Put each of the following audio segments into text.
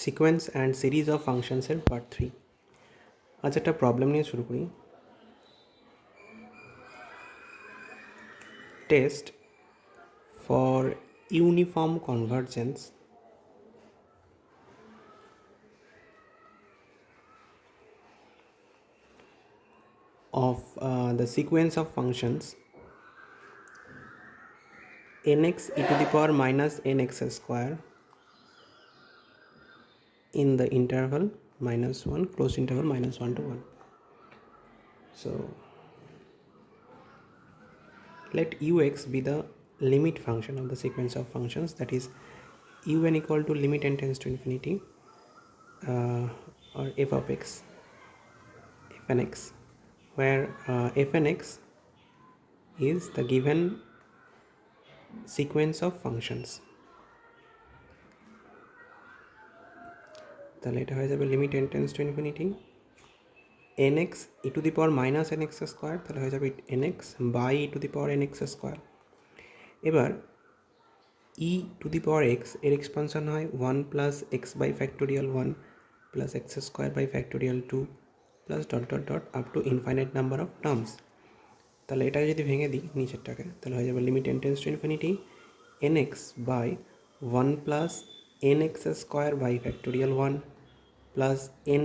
Sequence and series of ফাংশনসের part 3। আজ একটা প্রবলেম নিয়ে শুরু করি। Test for uniform convergence of the sequence of functions nx e to the power minus nx square in the interval minus 1, closed interval minus 1 to 1. So let ux be the limit function of the sequence of functions, that is un equal to limit n tends to infinity or f of x, fn x, where fn x is the given sequence of functions. তাহলে এটা হয়ে যাবে limit n tends to infinity nx e to the power minus nx square, তাহলে হয়ে যাবে nx by e to the power nx square. এবার e to the power x এর expansion হয় 1 plus x by factorial 1 plus x square by factorial 2 plus dot dot dot up to infinite number of terms. তাহলে এটা যদি ভেঙে দিই নিচেরটাকে, তাহলে হয়ে যাবে limit n tends to infinity nx by 1 plus nx square by factorial 1 plus n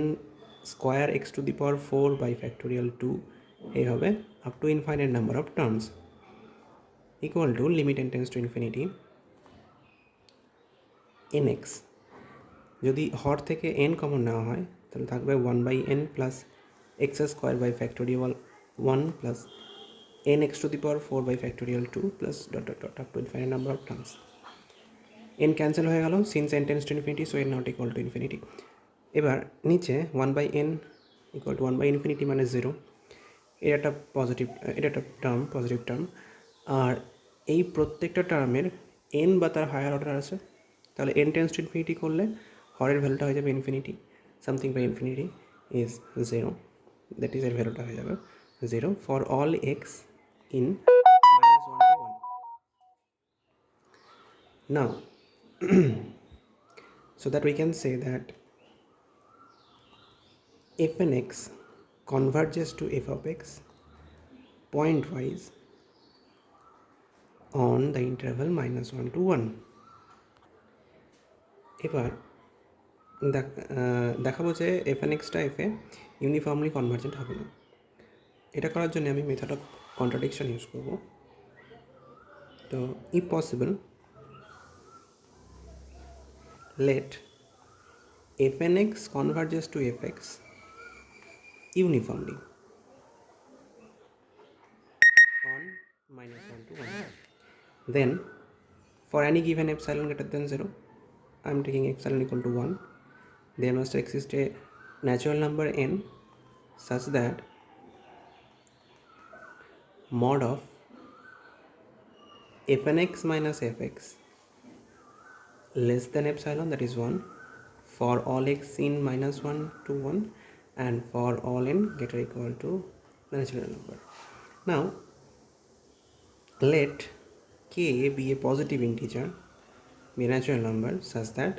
square x to the power 4 by factorial 2 এই হবে up to infinite number of terms equal to limit n tends to infinity nx। যদি হর থেকে n common নেওয়া হয় তাহলে থাকবে 1 by n plus x square by factorial 1 plus n x to the power 4 by factorial 2 plus dot dot dot up to infinite number of terms. n cancel হয়ে গেল since n tends to infinity, so n not equal to infinity. এবার নিচে 1 by n equal to 1 by infinity মানে 0, এটা একটা positive, এটা একটা term, positive term. আর এই প্রত্যেকটা টার্মের n বা তার হায়ার অর্ডার আছে, তাহলে n টেন্স টু ইনফিনিটি করলে হরের ভ্যালুটা হয়ে যাবে infinity, something by infinity is 0, that is এর ভ্যালুটা হয়ে যাবে 0 for all x in minus 1 to 1. Now so that we can say that fn x converges to f of x pointwise on the interval minus 1 to 1. এবার দেখাবো যে fn x টা f এ uniformly convergent হবে না। এটা করার জন্য আমি মেথড অফ কন্ট্রাডিকশন ইউজ করব। তো if possible let fn x converges to fx uniformly on minus 1 to 1. Then for any given epsilon greater than 0, I am taking epsilon equal to 1, there must exist a natural number n such that mod of fn x minus fx less than epsilon, that is 1, for all x in minus 1 to 1 and for all n greater or equal to the natural number. Now let k be a positive integer, be a natural number such that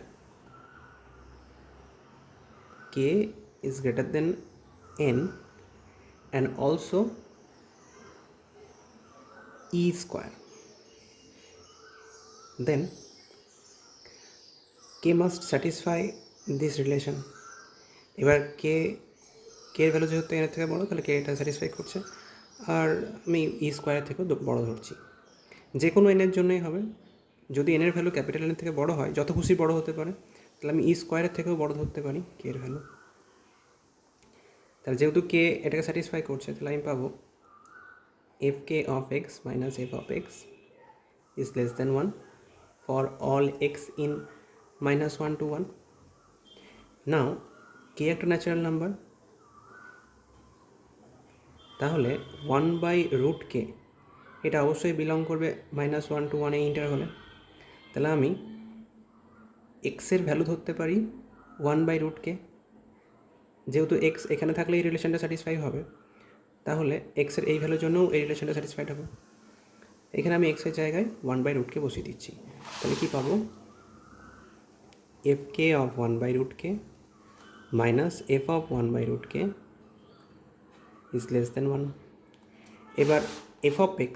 k is greater than n and also e square. Then k must satisfy this relation. এবার কে এর value যেহেতু এর থেকে বড়, তাহলে কে এটা satisfy করছে, আর আমি ই স্কোয়ারের থেকেও বড় ধরছি। যে কোনো এনের জন্যই হবে। যদি এনের ভ্যালু ক্যাপিটাল এনের থেকে বড় হয়, যত খুশি বড় হতে পারে, তাহলে আমি ই স্কোয়ারের থেকেও বড় ধরতে পারি কে এর ভ্যালু। তাহলে যেহেতু কে এটাকে স্যাটিসফাই করছে, তাহলে আমি পাবো F K of x minus f of x is less than 1 for all x in minus 1 to 1. Now কে একটা ন্যাচারাল নাম্বার, তাহলে 1 বাই রুট কে এটা অবশ্যই বিলং করবে minus 1 to 1 এই ইন্টারভ্যালে। তাহলে আমি এক্সের ভ্যালু ধরতে পারি 1 বাই রুট কে, যেহেতু এক্স এখানে থাকলে এই রিলেশনটা স্যাটিসফাই হবে, তাহলে এক্সের এই ভ্যালুর জন্যও এই রিলেশনটা স্যাটিসফাইড হবে। এখানে আমি এক্সের জায়গায় 1 বাই রুট কে বসিয়ে দিচ্ছি, তাহলে কী পাবো, fk of 1 by root k minus f of 1 by root k is less than 1. এবার f of x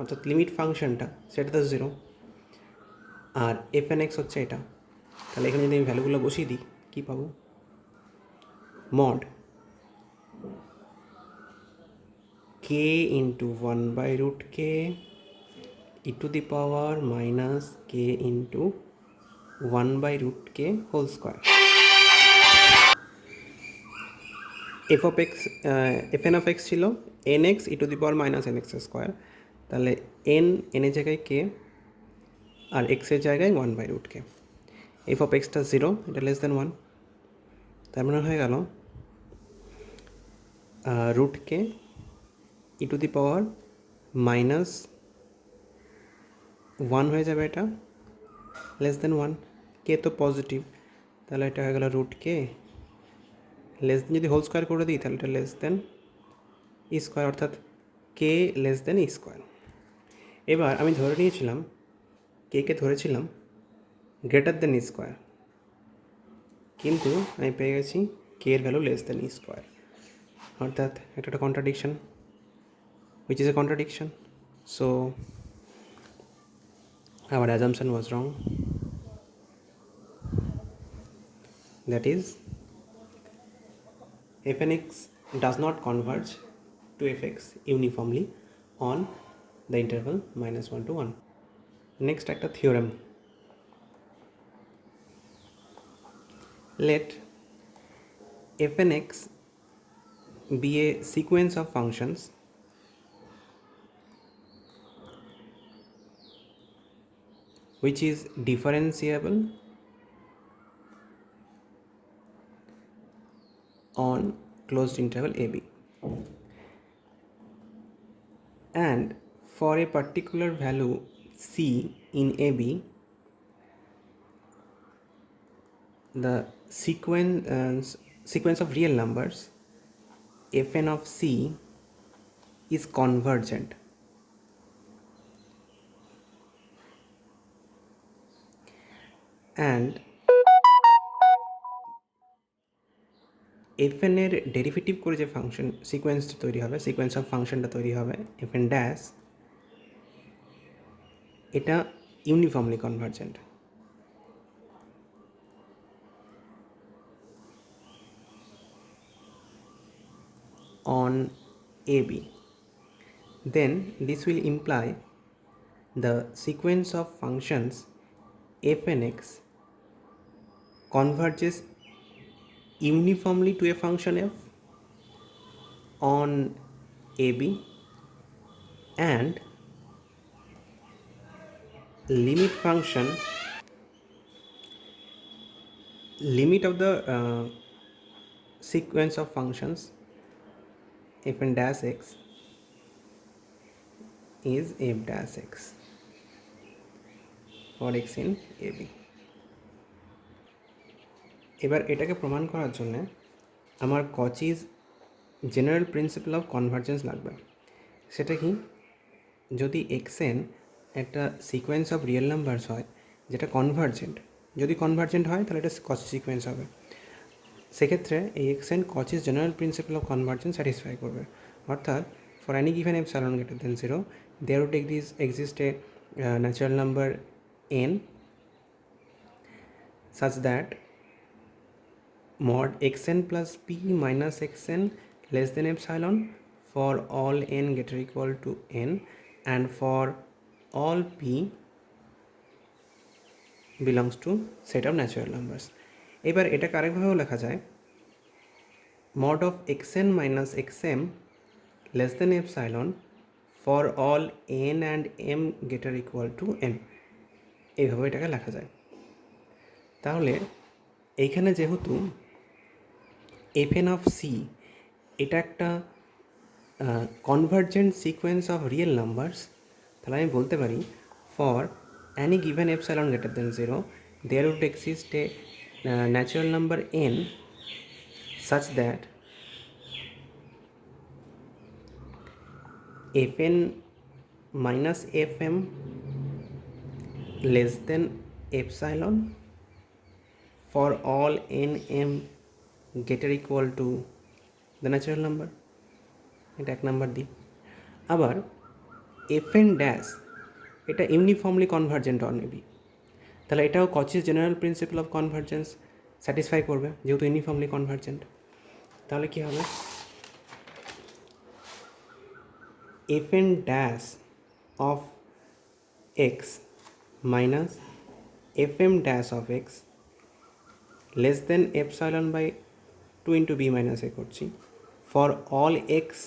অর্থাৎ লিমিট ফাংশনটা সেটা তো 0 আর এফ এন এক্স হচ্ছে এটা। তাহলে এখানে যদি আমি ভ্যালুগুলো বসিয়ে দিই কী পাবো? Mod k into 1 by root k e to the power minus k into 1 by root k whole square. F of x f n of x ছিল n x e to the power minus n x square. তাহলে এনের জায়গায় k আর এক্সের জায়গায় 1 by root k. F of এক্সটা 0, এটা less than 1। তার মানে হয়ে গেল root k e to the power minus 1 হয়ে যাবে, এটা লেস দেন 1। কে তো পজিটিভ, তাহলে এটা হয়ে গেল রুট কে লেস দেন, যদি হোল স্কোয়ার করে দিই তাহলে এটা লেস দেন ই স্কোয়ার, অর্থাৎ কে লেস দেন ই স্কোয়ার। এবার আমি ধরে নিয়েছিলাম কে ধরেছিলাম গ্রেটার দেন ই স্কোয়ার, কিন্তু আমি পেয়ে গেছি কে এর ভ্যালু লেস দেন ই স্কোয়ার, অর্থাৎ একটা contradiction, which is a contradiction. So our assumption was wrong. That is, fnx does not converge to fx uniformly on the interval minus 1 to 1. Next একটা theorem. Let fnx be a sequence of functions which is differentiable on closed interval ab, and for a particular value c in ab, the sequence of real numbers fn of c is convergent. And fn এর derivative করে যে function সিকোয়েন্সটা তৈরি হবে, sequence of ফাংশনটা তৈরি হবে fn dash, এটা uniformly convergent. on AB, then this will imply the sequence of functions fnx converges uniformly to a function f on AB, and limit function, limit of the sequence of functions fn dash x is f dash x for x in AB. এবার এটাকে প্রমাণ করার জন্য আমার কচিজ general principle of convergence লাগবে। সেটা কি? যদি এক্সএন একটা সিকোয়েন্স অফ রিয়েল নাম্বারস হয় যেটা কনভার্জেন্ট, যদি কনভার্জেন্ট হয় তাহলে এটা কচি সিকোয়েন্স হবে। সেক্ষেত্রে এই x n Cauchy's general principle of convergence satisfy করবে, অর্থাৎ for any given epsilon greater than 0 there would exist a natural number n such that mod xn plus p minus xn less than epsilon for all n greater equal to n and for all p belongs to set of natural numbers. এবার এটাকে আরেকভাবেও লেখা যায় mod of xn minus xm less than epsilon for all n and m greater equal to n, এইভাবে এটাকে লেখা যায়। তাহলে এইখানে যেহেতু fn of c এটা একটা convergent sequence of real numbers, তাহলে আমি বলতে পারি for any given epsilon greater than 0 there would exist a natural number n such that fn minus fm less than epsilon for all n m greater equal to the natural number, এটা 1 number দিই। আবার f N dash এটা uniformly convergent on a b, তাহলে এটাও Cauchy's general principle of convergence satisfy করবে যেহেতু uniformly convergent. তাহলে কী হবে, F N dash of x minus F M dash of x less than epsilon by 2 into B minus a করছি for all x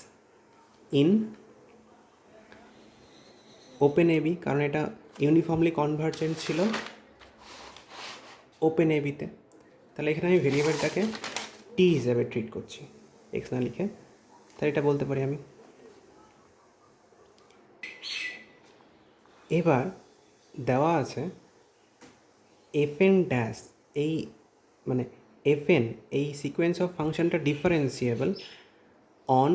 in open a b, কারণ এটা uniformly convergent ছিল open এবিতে। তাহলে এখানে আমি ভেরিয়েবলটাকে টি হিসাবে ট্রিট করছি, এক্স না লিখে। তাহলে এটা বলতে পারি আমি। এবার দেওয়া আছে এফ এন ড্যাশ, এই মানে এফ এন এই সিকোয়েন্স অফ ফাংশনটা differentiable on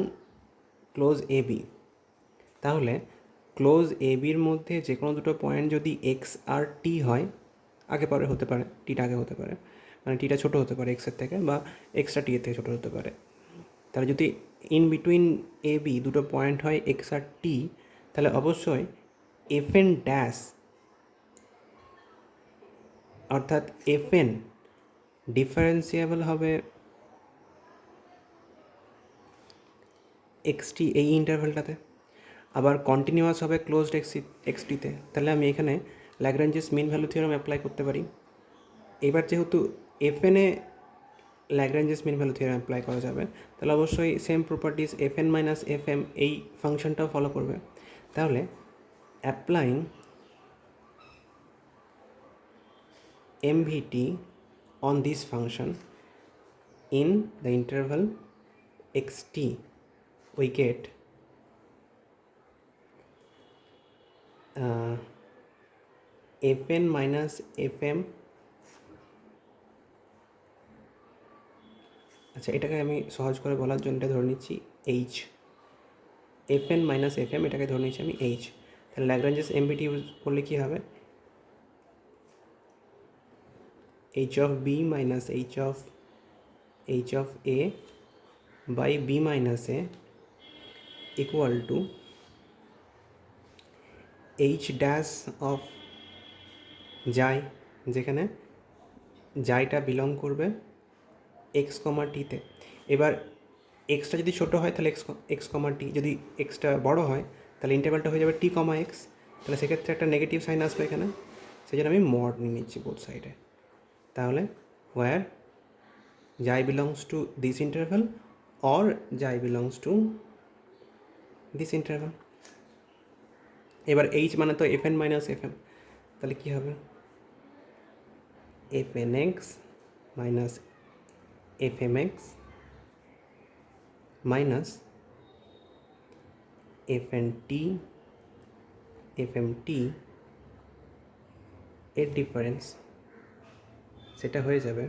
close a b. তাহলে ক্লোজ এ বির মধ্যে যে কোনো দুটো পয়েন্ট যদি এক্স আর টি হয়, আগে পরে হতে পারে, টিটা আগে হতে পারে, মানে টিটা ছোটো হতে পারে এক্সের থেকে, বা এক্সটা টি এর থেকে ছোটো হতে পারে। তাহলে যদি ইন বিটুইন এ বি দুটো পয়েন্ট হয় এক্স আর টি, তাহলে অবশ্যই এফ এন ড্যাশ অর্থাৎ এফ এন ডিফারেন্সিয়েবল হবে এক্সটি এই ইন্টারভ্যালটাতে, আবার কন্টিনিউয়াস হবে ক্লোজড এক্সটিতে। তাহলে আমি এখানে Lagrange's mean value theorem apply করতে পারি। এবার যেহেতু এফ এনে Lagrange's mean value theorem apply করা যাবে, তাহলে অবশ্যই same properties f N minus F m এই ফাংশনটাও ফলো করবে। তাহলে applying MVT on this function in the interval xt, we get fn minus fm। আচ্ছা, এটাকে আমি সহজ করে বলার জন্য এটা ধরে নিচ্ছি h, fn মাইনাস fm এটাকে ধরে নিচ্ছি আমি h। তাহলে ল্যাগ্রাঞ্জেস MVT ইউজ করলে কী হবে, h of b minus h of a by b minus a equal to h dash of যাই, যেখানে যাইটা বিলং করবে এক্স কমা টিতে। এবার এক্সটা যদি ছোটো হয় তাহলে এক্স কমা টি, যদি এক্সটা বড় হয় তাহলে ইন্টারভ্যালটা হয়ে যাবে টি কমা এক্স। তাহলে সেক্ষেত্রে একটা নেগেটিভ সাইন আসবে এখানে, সেই জন্য আমি মড নিয়ে নিচ্ছি বোথ সাইডে। তাহলে ওয়ার যাই belongs to this interval or যাই বিলংস টু দিস ইন্টারভ্যাল। এবার এইচ মানে তো F N minus F M, তাহলে কী হবে, F N x minus F M X minus F N T F M T এর ডিফারেন্স, সেটা হয়ে যাবে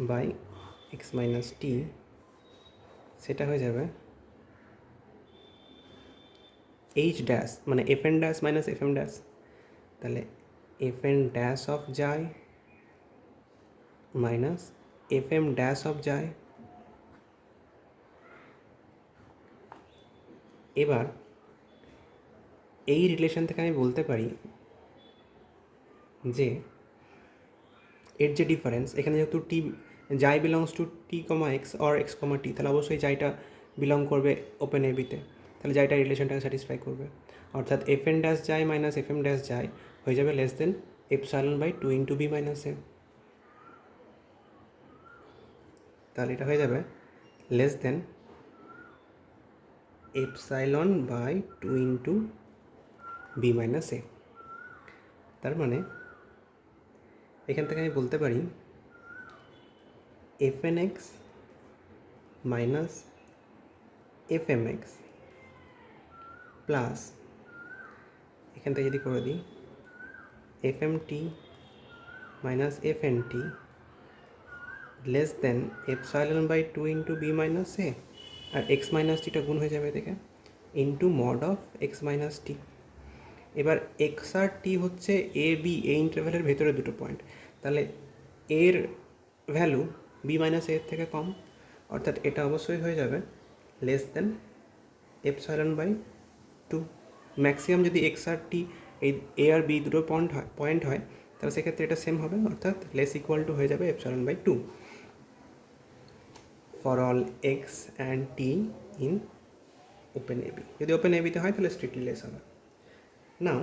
বাই এক্স মাইনাস টি, সেটা হয়ে যাবে এইচ ড্যাশ মানে F N dash minus F M dash. তাহলে এফ এন ড্যাশ অফ যাই minus F M dash off যাই। এবার এই রিলেশন থেকে আমি বলতে পারি যে এর যে ডিফারেন্স এখানে যেহেতু টি যাই belongs to t comma x or x comma t, তাহলে অবশ্যই যাইটা বিলং করবে ওপেন এবিতে, তাহলে যাইটা রিলেশনটাকে স্যাটিসফাই করবে। অর্থাৎ এফ এন ড্যাশ যাই মাইনাস এফ এম ড্যাশ যাই হয়ে যাবে less than epsilon by 2 into B minus A. তাহলে এটা হয়ে যাবে less than epsilon by 2 into B minus A. তার মানে এখান থেকে আমি বলতে পারি F N x minus F M x plus, এখান থেকে যদি করে দিই F M T minus F N T less than epsilon by 2 into B minus a, আর এক্স মাইনাস টিটা গুণ হয়ে যাবে দেখে into mod of x minus t. এবার এক্স আর টি হচ্ছে এ বি এই ইন্টারভ্যালের ভেতরে দুটো পয়েন্ট, তাহলে এর ভ্যালু বি মাইনাস এর থেকে কম, অর্থাৎ এটা অবশ্যই হয়ে যাবে less than epsilon by two. Maximum যদি এক্স আর টি এই এ আর বি দুটো পয়েন্ট হয় তাহলে সেক্ষেত্রে এটা সেম হবে, অর্থাৎ লেস ইকুয়াল টু হয়ে যাবে epsilon by two for all x and t in open a b. যদি ওপেন এবিতে হয় তাহলে স্ট্রিক্টলি লেস হবে। Now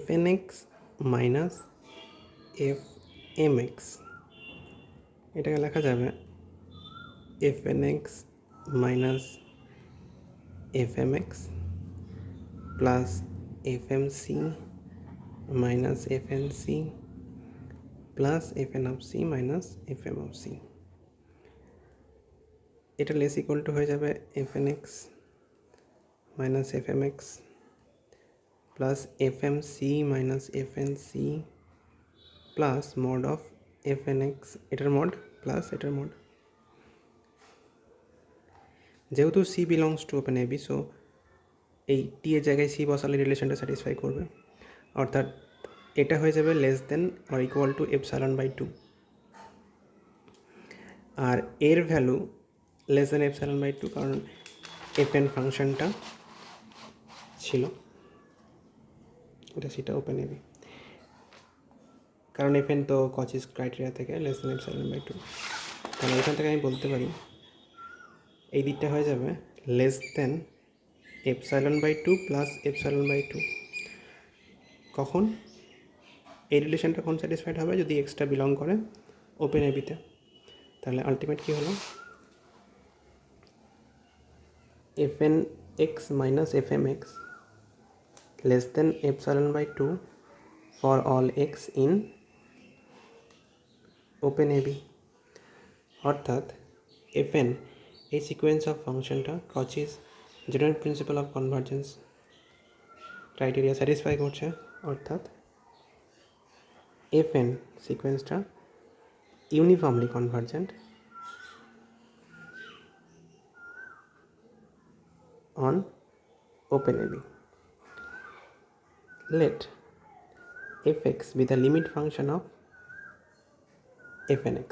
fn x minus F M x, এটাকে লেখা যাবে fn x minus F M x plus f m c minus F n c plus f n of c minus F m of c. এটা less equal to হয়ে যাবে f N x minus F M x plus f m c minus F n c plus mod of f N x, এটার mod plus এটার mod. যেহেতু c belongs to open a b, so এই t এর জায়গায় C বসালে রিলেশনটা satisfy করবে, অর্থাৎ এটা হয়ে যাবে less than or equal to epsilon by two. আর এর value less than epsilon by two, কারণ এফ এন ফাংশনটা ছিল, এটা সেটা ওপেন এবি, কারণ এফ এন তো কচিস ক্রাইটেরিয়া থেকে less than epsilon by two. তাহলে এখান থেকে আমি বলতে পারি এই দিকটা হয়ে যাবে less than epsilon by two plus epsilon by two. কখন এই রিলেশনটা কখন স্যাটিসফাইড হবে? যদি এক্সটা বিলং করে ওপেন এবিতে। তাহলে আলটিমেট কী হলো, f N x minus F M x less than epsilon by two for all x in open a b, অর্থাৎ এফ এন এই সিকোয়েন্স অফ ফাংশনটা Cauchy's general principle of convergence criteria satisfy করছে, অর্থাৎ F n সিকোয়েন্সটা uniformly convergent on OpenAB. Let fx be the limit function of fnx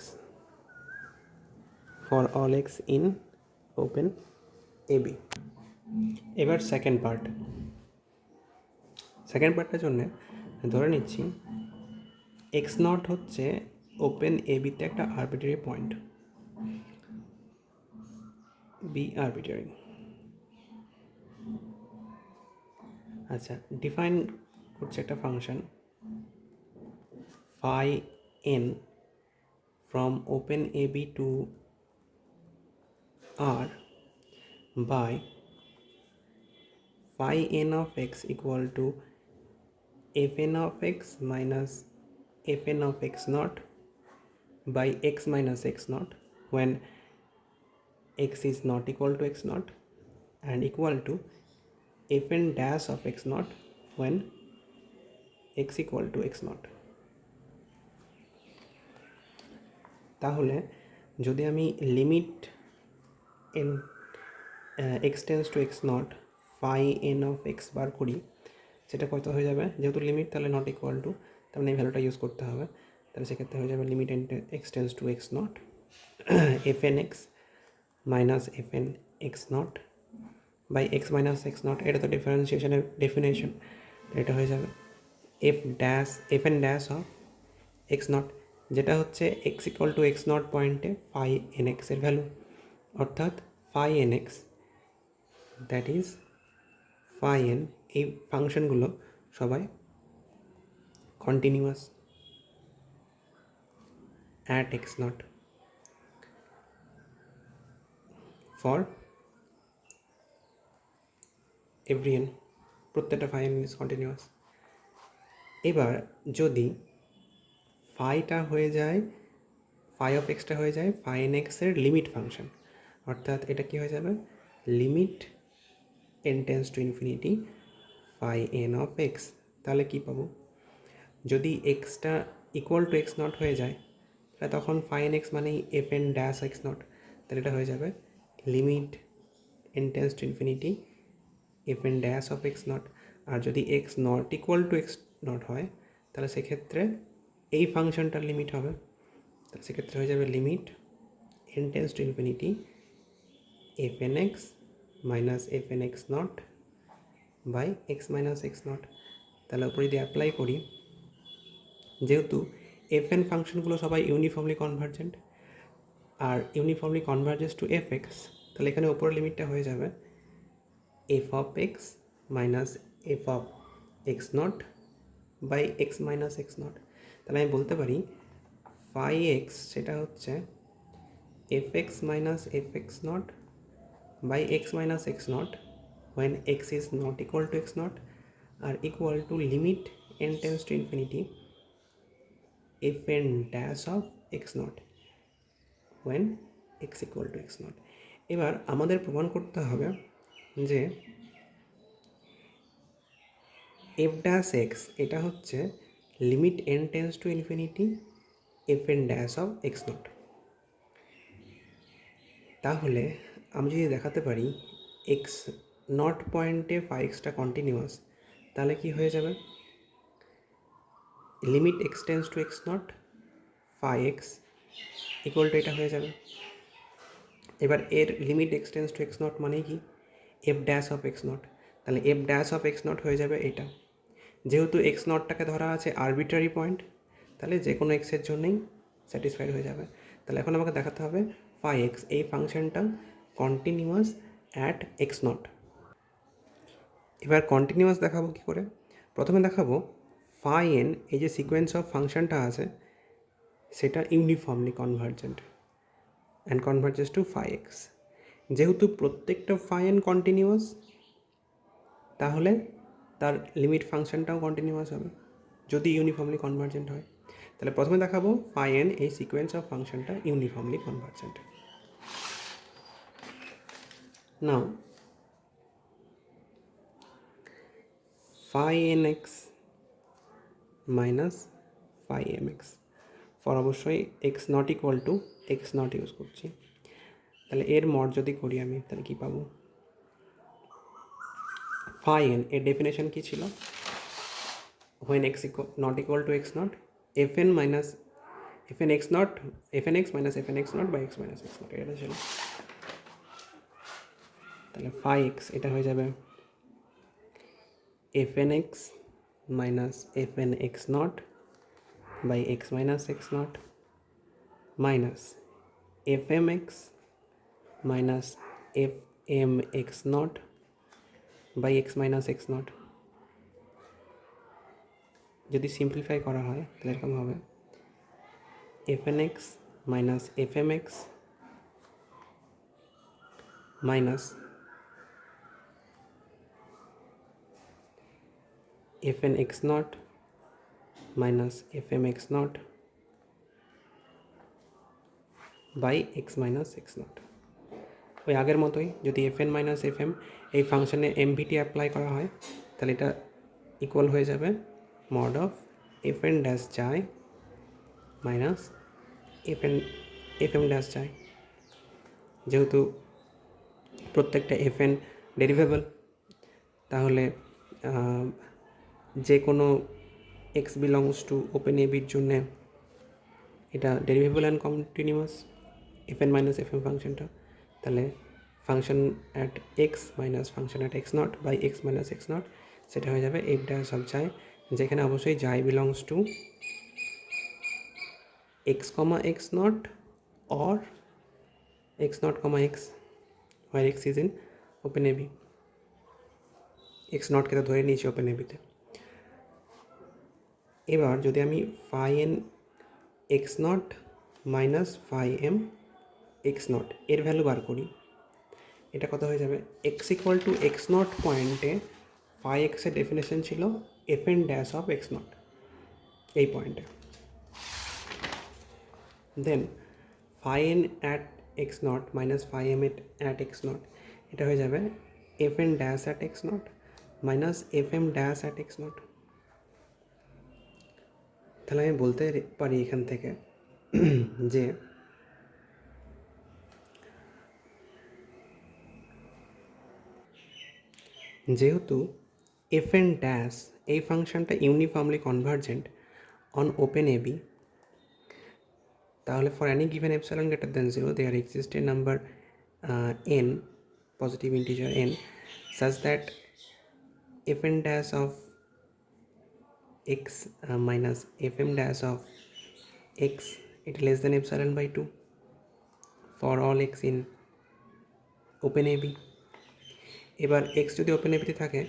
for all x in OpenAB. এবার second পার্টটার জন্য ধরে নিচ্ছি x not হচ্ছে open এবিতে একটা আরবিটারি পয়েন্ট, বি আরবিটারি। আচ্ছা, ডিফাইন করছে একটা function phi n from open ab to r by phi n of x equal to fn of x minus fn of x naught by x minus x naught when x is not equal to x naught and equal to fn dash of x naught when x equal to x naught. তাহলে যদি আমি limit n x tends to x naught phi n of x বার করি, সেটা কত হয়ে যাবে? যেহেতু লিমিট তাহলে নট ইকুয়াল টু, তার মানে এই ভ্যালুটা ইউজ করতে হবে। তাহলে সেক্ষেত্রে হয়ে যাবে limit x tends to x not f N x minus F N x not by x minus x not. এটা তো ডিফারেন্সিয়েশনের ডেফিনেশন, এটা হয়ে যাবে f N dash of x not, যেটা হচ্ছে x equal to x not পয়েন্টে phi n এক্সের ভ্যালু, অর্থাৎ phi n x that is phi n. এই ফাংশনগুলো সবাই continuous at x not for every n, প্রত্যেকটা ফাই এন ইজ কন্টিনিউয়াস। এবার যদি ফাইটা হয়ে যায়, ফাই অফ এক্সটা হয়ে যায় ফাই এন এক্সের লিমিট ফাংশন, অর্থাৎ এটা কি হয়ে যাবে limit n tends to infinity phi n of x. তাহলে কী পাবো? যদি এক্সটা ইকুয়াল টু এক্স নট হয়ে যায় তাহলে তখন ফাই এন এক্স মানেই f N dash x not, তাহলে এটা হয়ে যাবে limit n tends to infinity f N dash of x naught. আর যদি x not equal to x naught হয় তাহলে সেক্ষেত্রে এই ফাংশনটার লিমিট হবে, তাহলে সেক্ষেত্রে হয়ে যাবে limit n tends to infinity f N x minus F N x not by x minus x not. তাহলে ওপরে যদি অ্যাপ্লাই করি, যেহেতু এফ এন ফাংশনগুলো সবাই ইউনিফর্মলি কনভার্জেন্ট আর uniformly converges to f x, তাহলে এখানে ওপরের লিমিটটা হয়ে যাবে f of x minus f of x not by x minus x not. তাহলে আমি বলতে পারি ফাই এক্স সেটা হচ্ছে f x minus f x not by x minus x naught when x is not equal to x naught are equal to limit n tends to infinity f n dash of x naught when x equal to x naught। এবার আমাদের প্রমাণ করতে হবে যে f dash x এটা হচ্ছে limit n tends to infinity f n dash of x naught। তাহলে আমি যদি দেখাতে পারি এক্স নট পয়েন্টে ফাই এক্সটা কন্টিনিউয়াস, তাহলে কি হয়ে যাবে limit x tends to x naught phi x equal to এটা হয়ে যাবে। এবার এর limit x tends to x naught মানে কি f dash of x not, তাহলে f dash of x naught হয়ে যাবে এটা। যেহেতু এক্স নটটাকে ধরা আছে আরবিট্রারি পয়েন্ট, তাহলে যে কোনো এক্সের জন্যই স্যাটিসফাইড হয়ে যাবে। তাহলে এখন আমাকে দেখাতে হবে ফাই এক্স এই ফাংশনটা কন্টিনিউয়াস অ্যাট এক্স নট। এবার কন্টিনিউয়াস দেখাবো কী করে, প্রথমে দেখাবো ফাই এন এই যে সিকোয়েন্স অফ ফাংশনটা আছে সেটা uniformly convergent and converges to phi x. যেহেতু প্রত্যেকটা ফাই এন কন্টিনিউয়াস তাহলে তার লিমিট ফাংশনটাও কন্টিনিউয়াস হবে যদি ইউনিফর্মলি কনভার্জেন্ট হয়। তাহলে প্রথমে দেখাবো ফাই এন এই সিকোয়েন্স অফ ফাংশনটা uniformly convergent. Now phi nx minus phi mx for অবশ্যই x not equal to x naught use করছি। তাহলে এর মড যদি করি আমি তাহলে কী পাবো, phi n এর ডেফিনেশন কী ছিল when x not equal to x naught fn minus fn x naught fn x minus fn x naught by x minus x naught এটা ছিল। তাহলে phi x এটা হয়ে যাবে fn x minus fn x naught by x minus x naught minus fmx minus fmx naught by x minus x naught। যদি simplify করা হয় তাহলে এরকম হবে fnx minus fmx minus fnx naught minus fmx naught by x minus x not. ওই আগের মতোই যদি f N minus F m এই ফাংশনে এমভিটি অ্যাপ্লাই করা হয় তাহলে এটা ইকুয়াল হয়ে যাবে mod of f N dash চাই মাইনাস এফ এম ড্যাশ চাই। যেহেতু প্রত্যেকটা এফ এন ডেরিভেবল তাহলে যে কোনো এক্স বিলংস টু ওপেন এবির জন্যে এটা derivable and continuous f N minus F m ফাংশনটা। তাহলে function at x minus function at x not by x minus x naught সেটা হয়ে যাবে এফ ড্যাশ অফ জাই, যেখানে অবশ্যই xi belongs to x comma x naught or x naught comma x where x is in open a b. X নটকে তো ধরে নিয়েছি ওপেন এবিতে। এবার যদি আমি phi n x not minus phi m x naught এর ভ্যালু বার করি, এটা কত হয়ে যাবে x equal to x not পয়েন্টে ফাই এক্সের ডেফিনেশন ছিল f N dash of x naught এই পয়েন্টে। Then phi n at x not minus phi m at x not এটা হয়ে যাবে f N dash at x not minus F M dash at x not. তাহলে আমি বলতে পারি এখান থেকে যে যেহেতু এফ এন ড্যাশ এই ফাংশনটা uniformly convergent on open a b, তাহলে for any given epsilon greater than 0 there exist a number n, positive integer n, such that fn dash of x minus fm dash of x it less than epsilon by 2 for all x in open ab. এবার x যদি open এবিতে থাকে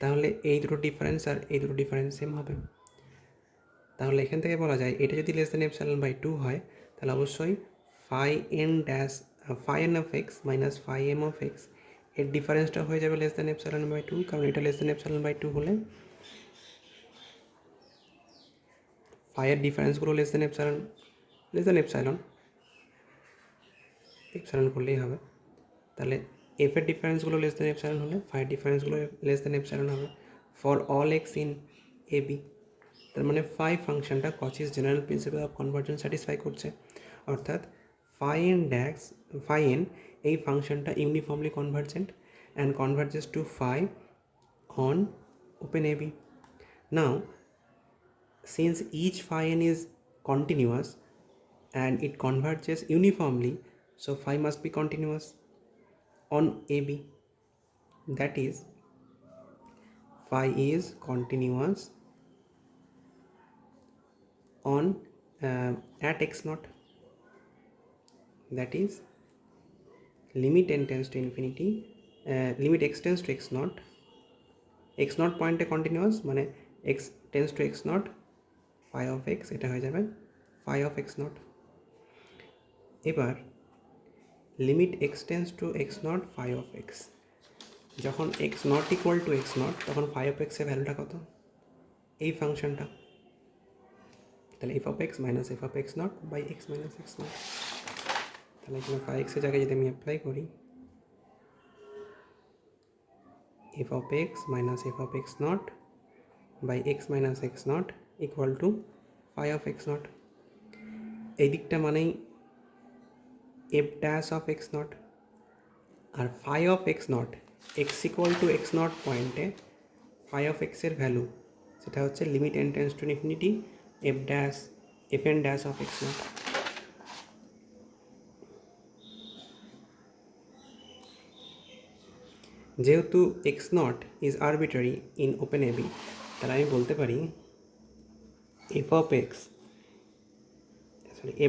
তাহলে এই দুটো difference আর এই দুটো difference same হবে। তাহলে এখান থেকে বলা যায় এটা যদি লেস দেন এপসাইলন বাই 2 হয় তাহলে অবশ্যই phi n dash phi n of x minus phi m of x এর ডিফারেন্সটা হয়ে যাবে লেস দেন এপসাইলন বাই 2, কারণ এটা লেস দেন এপসাইলন বাই 2 হলে ফাইয়ের ডিফারেন্সগুলো লেস দেন এপসাইলন করলেই হবে। তাহলে এফের ডিফারেন্সগুলো লেস দেন এপসাইলন হলে ফাইয়ের ডিফারেন্সগুলো লেস দেন এপসাইলন হবে for all x in a b. তার মানে ফাই ফাংশনটা Cauchy's general principle of convergence satisfy করছে, অর্থাৎ ফাই এন এই ফাংশনটা uniformly convergent and converges to phi on open a b. Now since each phi n is continuous and it converges uniformly, so phi must be continuous on AB. That is, phi is continuous on at x naught. That is, limit n tends to infinity, limit x tends to x naught point continuous মানে x tends to x naught, phi of x এটা হয়ে যাবে phi of x naught। এবার limit x tends to x naught phi of x, যখন x not equal to x naught তখন phi of x এর ভ্যালুটা কত, এই ফাংশনটা, তাহলে f of x minus f of x naught by x minus x naught। তাহলে এখানে phi x এর জায়গায় যদি আমি অ্যাপ্লাই করি f of x minus f of x naught by x minus x naught equal to phi of x naught, এই দিকটা মানেই f dash of x naught, আর phi of x naught x equal to x naught পয়েন্টে phi of x এর value সেটা হচ্ছে limit n tends to infinity f n dash of x naught। যেহেতু x naught is arbitrary in open ab, তাহলে আমি বলতে পারি f of x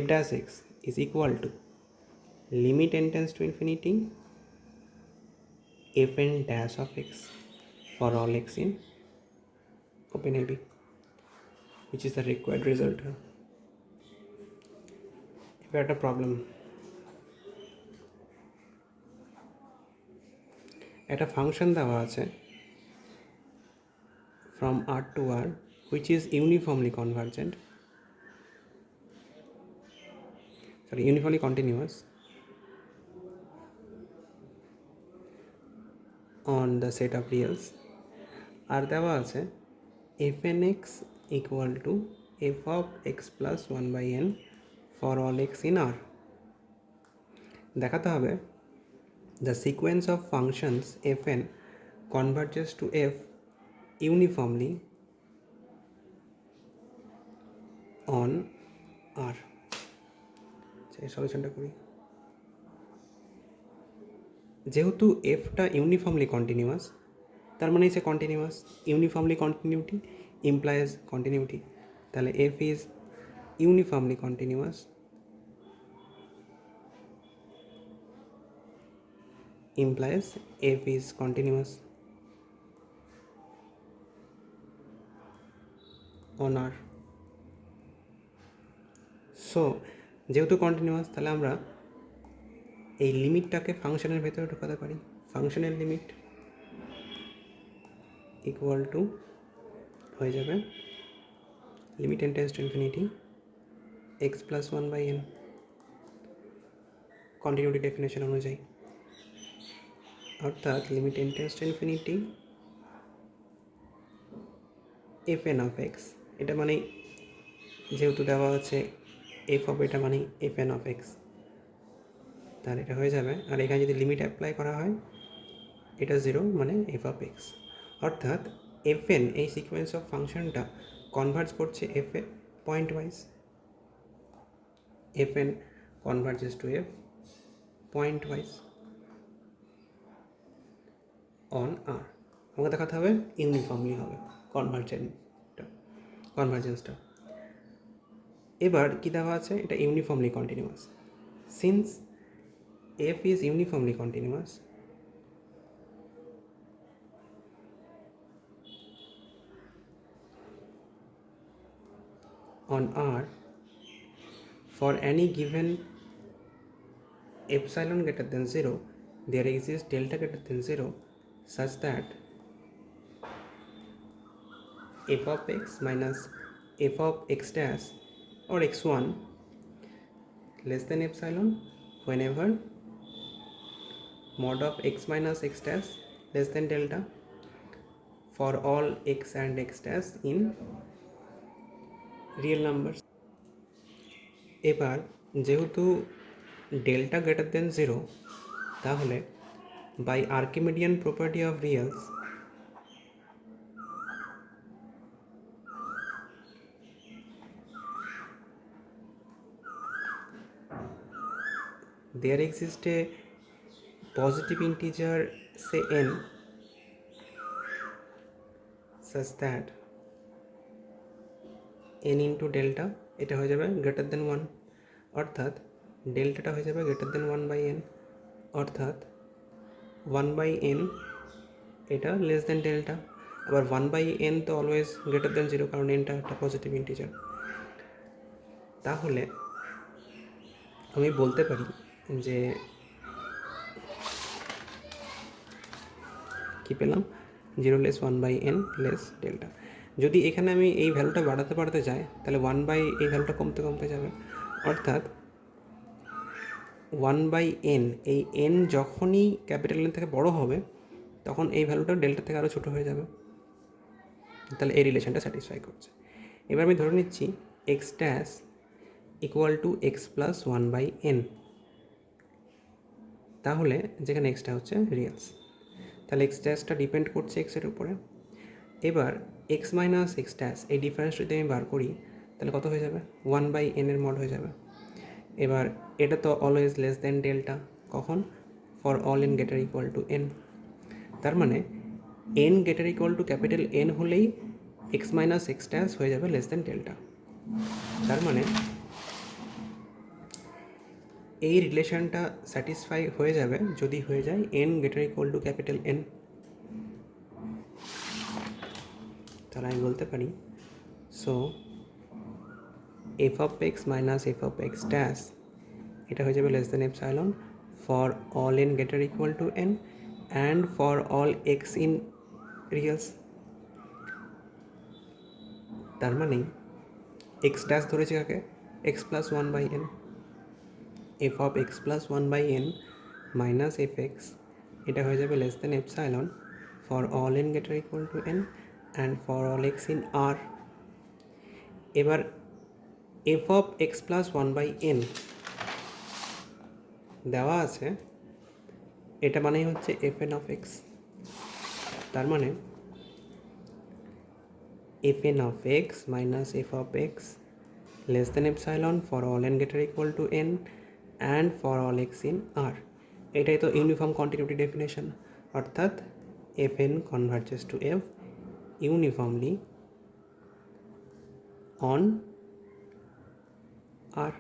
f dash x is equal to limit n tends to infinity f n dash of x for all x in open ab, which is the required result. এবার একটা problem, একটা function দেওয়া আছে from R to R which is uniformly continuous on the set of reals, আর দেওয়া আছে fnx equal to f of x plus 1 by n for all x in R। দেখাতে হবে the sequence of functions fn converges to f uniformly on R। এই সলিউশনটা করি। যেহেতু এফটা uniformly continuous তার মানে সে continuous, uniformly continuity implies continuity, তাহলে f is uniformly continuous implies f is continuous on R। So যেহেতু কন্টিনিউয়াস তাহলে আমরা এই লিমিটটাকে ফাংশনের ভেতরে ঢোকাতে পারি। ফাংশনের লিমিট ইকুয়াল টু হয়ে যাবে limit n tends to infinity x plus 1 by n continuity definition অনুযায়ী, অর্থাৎ limit n tends to infinity f n of x, এটা মানে যেহেতু দেওয়া আছে f of এটা মানে f n of x, তাহলে এটা হয়ে যাবে। আর এখানে যদি লিমিট অ্যাপ্লাই করা হয় এটা 0 মানে এফ অফ এক্স, অর্থাৎ এফ এন এই সিকোয়েন্স অফ ফাংশনটা কনভার্জ করছে এফ এ pointwise. F n converges to f pointwise on R. আমাকে দেখাতে হবে ইউনিফর্মলি হবে কনভার্জেন্সটা। এবার কী দেওয়া আছে, এটা uniformly continuous. Since F is uniformly continuous, on R for any given epsilon greater than 0 there exists delta greater than 0 such that f of x minus f of x dash or x1 less than epsilon whenever mod of x minus x dash less than delta for all x and x dash in real numbers। এবার যেহেতু delta greater than 0, তাহলে by Archimedean property of reals there exists a positive integer say n such that n into delta এটা হয়ে যাবে greater than 1, অর্থাৎ ডেল্টাটা হয়ে যাবে greater than 1/n, অর্থাৎ 1/n এটা লেস দেন ডেল্টা। আবার 1/n তো অলওয়েজ গ্রেটার দেন 0, কারণ nটা একটা পজিটিভ ইন্টিজার। তাহলে আমি বলতে পারি যে কী পেলাম, 0 লেস 1/n লেস ডেল্টা। যদি এখানে আমি এই ভ্যালুটা বাড়াতে যাই তাহলে এই ভ্যালুটা কমতে যাবে, অর্থাৎ 1/n, এই n যখনই ক্যাপিটাল এন থেকে বড় হবে তখন এই ভ্যালুটা ডেল্টা থেকে আরও ছোটো হয়ে যাবে। তাহলে এই রিলেশনটা স্যাটিসফাই করছে। এবার আমি ধরে নিচ্ছি x dash equal to x plus 1/n, তাহলে যেখানে এক্সটা হচ্ছে রিয়েলস, তাহলে এক্স ড্যাশটা ডিপেন্ড করছে এক্সের উপরে। এবার এক্স মাইনাস এক্স ড্যাশ এই ডিফারেন্স যদি আমি বার করি তাহলে কত হয়ে যাবে, 1/n এর মড হয়ে যাবে। এবার এটা তো অলওয়েজ লেস দেন ডেল্টা, কখন, for all n greater equal to N. তার মানে N greater equal two capital N হলেই এক্স মাইনাস এক্স ড্যাশ হয়ে যাবে লেস দেন ডেল্টা। তার মানে এই রিলেশনটা স্যাটিসফাই হয়ে যাবে যদি হয়ে যায় N greater equal two capital N. তাহলে আমি বলতে পারি so F of x minus f of x dash এটা হয়ে যাবে less than epsilon for all n greater equal to n and for all x in রিয়েলস। তার মানে এক্স ড্যাশ ধরেছে কাকে, x plus 1/n, F of x plus 1/n minus f x এটা হয়ে যাবে less than epsilon for all n greater equal to n and for all x in R. এবার f of x plus 1/n দেওয়া আছে, এটা মানেই হচ্ছে F n of x. তার মানে F n of x minus f of x less than epsilon for all n greater equal to n and for all x in R. এটাই তো uniform continuity definition, অর্থাৎ F n converges to f uniformly on R.